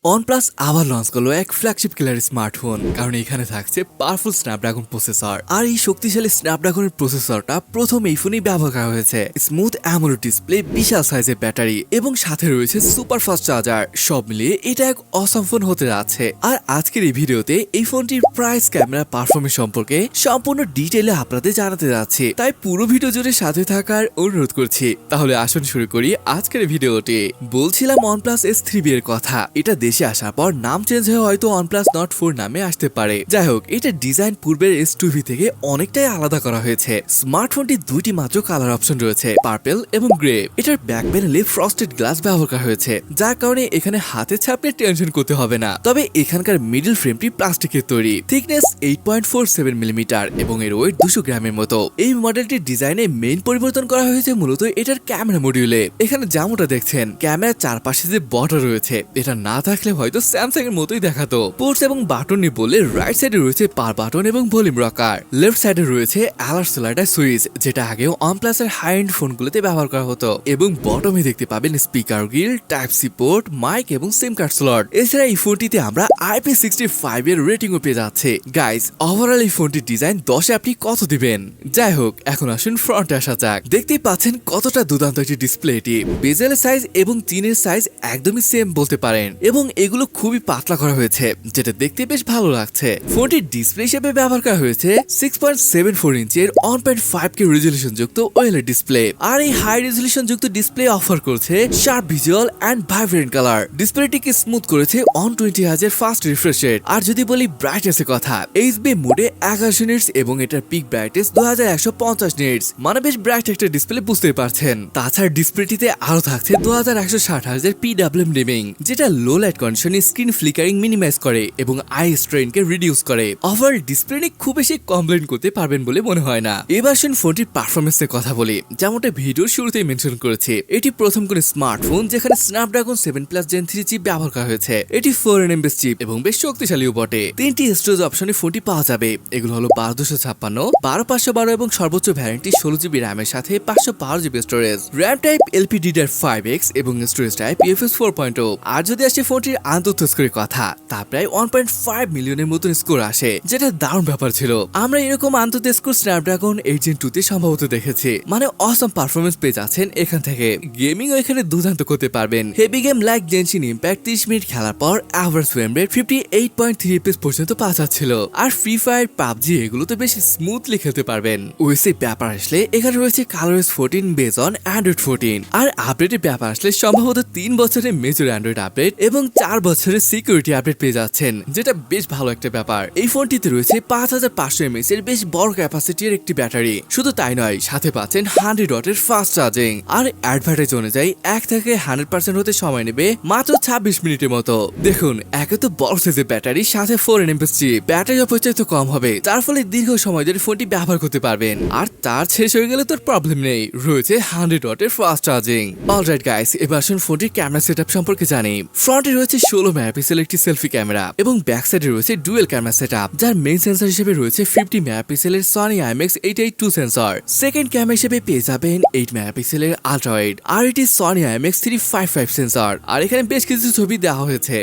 OnePlus আবার launch করলো এক ফ্ল্যাগশিপ কিলার স্মার্টফোন, কারণ এখানে থাকছে পাওয়ারফুল স্ন্যাপড্রাগন প্রসেসর। আর এই শক্তিশালী স্ন্যাপড্রাগনের প্রসেসরটা প্রথম এই ফোনেই ব্যবহার করা হয়েছে। স্মুথ অ্যামোলেড ডিসপ্লে, বিশাল সাইজের ব্যাটারি এবং সাথে রয়েছে সুপার ফাস্ট চার্জার। সব মিলিয়ে এটা এক অসাম ফোন হতে যাচ্ছে। আর আজকের এই ভিডিওতে এই ফোনটির প্রাইস, ক্যামেরা, পারফরমেন্স সম্পর্কে সম্পূর্ণ ডিটেইলে আপনাদের জানাতে যাচ্ছি, তাই পুরো ভিডিও জুড়ে সাথে থাকার অনুরোধ করছি। তাহলে আসুন শুরু করি আজকের ভিডিওটি। বলছিলাম OnePlus Ace 3B এর কথা। এটা দেশে আসার পর নাম চেঞ্জ হয়ে হয়তো OnePlus Nord 4 নামে আসতে পারে। যাই হোক, এটা ডিজাইন পূর্বের S2V থেকে অনেকটাই আলাদা করা হয়েছে। স্মার্টফোনটির দুইটি মাত্র কালার অপশন রয়েছে, পার্পল এবং গ্রে। এটার ব্যাক প্যানেলে ফ্রস্টেড গ্লাস ব্যবহার করা হয়েছে, যার কারণে এখানে হাতে ছাপলে টেনশন করতে হবে না। তবে এখানকার মিডল ফ্রেমটি প্লাস্টিকের তৈরি, থিকনেস 8.47 মিলিমিটার এবং এর ওয়েট 200 গ্রামের মতো। এই মডেলটির ডিজাইনে মেইন পরিবর্তন করা হয়েছে মূলত এটার ক্যামেরা মডিউলে। এখানে যেমনটা দেখছেন, ক্যামেরার চারপাশে যে বর্ডার রয়েছে, এটা না থাকলে হয়তো স্যামসাং এর মতোই দেখাতো। পোর্টস এবং বাটন নিয়ে বললে রাইট সাইডে রয়েছে পাওয়ার বাটন এবং ভলিউম রকার। লেফট সাইডে রয়েছে অ্যালার্ট স্লাইডার সুইচ, যেটা আগেও OnePlus এর হাই এন্ড ফোনগুলোতে ব্যবহার করা হতো। এবং বটমে দেখতে পাবেন speaker grille, type C port, mic এবং সিম কার্ড স্লট। এছাড়া এই ফোনটিতে আমরা IP65 এর রেটিংও পেয়ে যাচ্ছে। গাইস, ওভারঅল এই ফোনটির ডিজাইন 10-এ আপনি কত দিবেন? যাই হোক, এখন আসুন ফ্রন্টে আসা যাক। দেখতেই পাচ্ছেন কতটা দুর্দান্ত একটি ডিসপ্লে এটি। বেজেলের সাইজ এবং চিনের সাইজ একদমই সেম বলতে পারেন, এবং এগুলো খুবই পাতলা করা হয়েছে, যেটা দেখতে বেশ ভালো লাগছে। ফোনটির ডিসপ্লে হিসেবে ব্যবহার করা হয়েছে 6.74 ইঞ্চের 1.5K রেজলিউশন যুক্ত OLED ডিসপ্লে। আর এই হাই রেজলিউশন যুক্ত ডিসপ্লে অফার করছে sharp visual and vibrant colour. ডিসপ্লেটিকে স্মুথ করেছে 120 হার্জ ফাস্ট রিফ্রেশ রেট। আর যদি বলি ব্রাইটনেসের কথা, HB মোডে 1100 নিটস এবং এটার পিক ব্রাইটনেস 2150 নিটস, মানে বেশ ব্রাইট একটা ডিসপ্লে, বুঝতে পারছেন। তাছাড়া ডিসপ্লেটিতে আরো থাকছে 2160 হার্জের PWM ডিমিং, যেটা লো লাইট কন্ডিশনে স্ক্রিন ফ্লিকারিং মিনিমাইজ করে এবং আই স্ট্রেইনকে রিডিউস করে। ওভারঅল ডিসপ্লে নিয়ে খুব বেশি কমপ্লেইন করতে পারবেন বলে মনে হয় না। এবার আসুন ফোনটির পারফরমেন্সের কথা বলি। যেমনটা ভিডিওর শুরুতেই মেনশন করেছি, এটি প্রথম কোন স্মার্টফোন যেখানে স্ন্যাপড্রাগন 7+ Gen 3 চিপ ব্যবহার করা হয়েছে। এটি 4nm চিপ এবং বেশ শক্তিশালীও বটে। 3টি স্টোরেজ অপশনে ফোনটি পাওয়া যাবে। এগুলো হলো 12256, 12512 এবং সর্বোচ্চ ভ্যারিয়েন্টটি 16GB র্যামের সাথে 512GB storage. RAM type LPDDR5X এবং স্টোরেজ টাইপ UFS 4.0। আর যদি আসে ফোনটির আন্তঃ স্কোরের কথা, তা প্রায় 1.5 মিলিয়নের মতন স্কোর আসে, যেটা দারুণ ব্যাপার ছিল। আমরা এরকম আন্তঃ স্কোর স্ন্যাপড্রাগন 8 Gen 2 তে সম্ভবত দেখেছি, মানে অসম পারফরমেন্স পেয়ে যাচ্ছেন এখান থেকে। গেমিংও এখানে দুর্দান্ত করতে পারবেন। Heavy game like Genshin impact 30 minute খেলার পর অ্যাভারেজ ফ্রেম রেট 58.3 FPS পর্যন্ত পাওয়া যাচ্ছিল। আর ফ্রি ফায়ার, পাবজি এগুলো তো বেশ স্মুথলি খেলতে পারবেন। ওএসএ ব্যাপার আসলে এখানে রয়েছে ColorOS 14 বেস অন Android 14। আর আপডেটের ব্যাপার আসলে সম্ভবত 3 বছরের মেজর অ্যান্ড্রয়েড আপডেট এবং 4 বছরের সিকিউরিটি আপডেট পেয়ে যাচ্ছেন, যেটা বেশ ভালো একটা ব্যাপার। এই ফোনটিতে রয়েছে 5500 mAh এর বেশ বড় ক্যাপাসিটির একটি ব্যাটারি। শুধু তাই নয়, সাথে পাচ্ছেন 100 ওয়াটের ফাস্ট চার্জিং। আর অ্যাডভার্টাইজ অনুযায়ী 1 থেকে 100% হতে সময় নেবে মাত্র 26 মিনিটের মতো। দেখুন, একে তো বড় সাইজের ব্যাটারি, সাথে 4nm চিপ, ব্যাটারি অপচয় তো কম হবে, তার ফলে দীর্ঘ সময় ধরে ফোনটি ব্যবহার করতে পারবেন। আর তার শেষ হয়ে গেলে তোর প্রবলেম নেই, রয়েছে 100 ওয়াটের ফাস্ট চার্জিং। অলরাইট গাইস, এবার আসুন ফোনটির ক্যামেরা সেটআপ সম্পর্কে জানি। ফ্রন্টে রয়েছে 16 মেগাপিক্সেল একটি সেলফি ক্যামেরা এবং ব্যাক সাইডে রয়েছে ডুয়েল ক্যামেরা সেটআপ, যার মেইন সেন্সর হিসেবে রয়েছে 50 মেগাপিক্সেলের Sony IMX882 sensor. Second camera হিসেবে পেয়ে যাবেন 8 মেগাপিক্সেলের আল্ট্রা ওয়াইড, আর এটি সনি IMX355 সেন্সর। আর এখানে বেশ কিছু ছবি দেওয়া হয়েছে।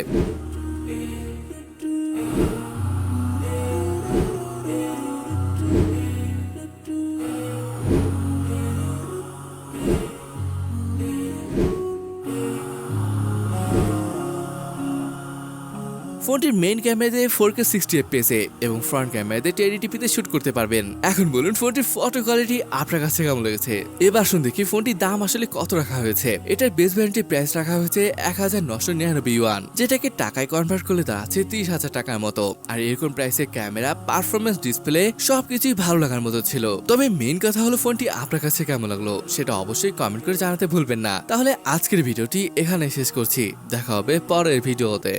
ফোনটির মেইন ক্যামেরাতে 4K 60 fps এবং ফ্রন্ট ক্যামেরাতে 1080p তে শুট করতে পারবেন। এখন বলুন ফোনটির ফটো কোয়ালিটি আপনার কাছে কেমন লেগেছে? এবার শুন দেখি ফোনটির দাম আসলে কত রাখা হয়েছে। এটার বেস ভ্যারিয়েন্টের প্রাইস রাখা হয়েছে 1999 ইউয়ান, যেটাকে টাকায় কনভার্ট করলে দাঁড়াচ্ছে 30,000 টাকার মতো। আর এরকম প্রাইসে ক্যামেরা, পারফরমেন্স, ডিসপ্লে সবকিছুই ভালো লাগার মতো ছিল। তবে মেইন কথা হলো ফোনটি আপনার কাছে কেমন লাগলো সেটা অবশ্যই কমেন্ট করে জানাতে ভুলবেন না। তাহলে আজকের ভিডিওটি এখানে শেষ করছি, দেখা হবে পরের ভিডিওতে।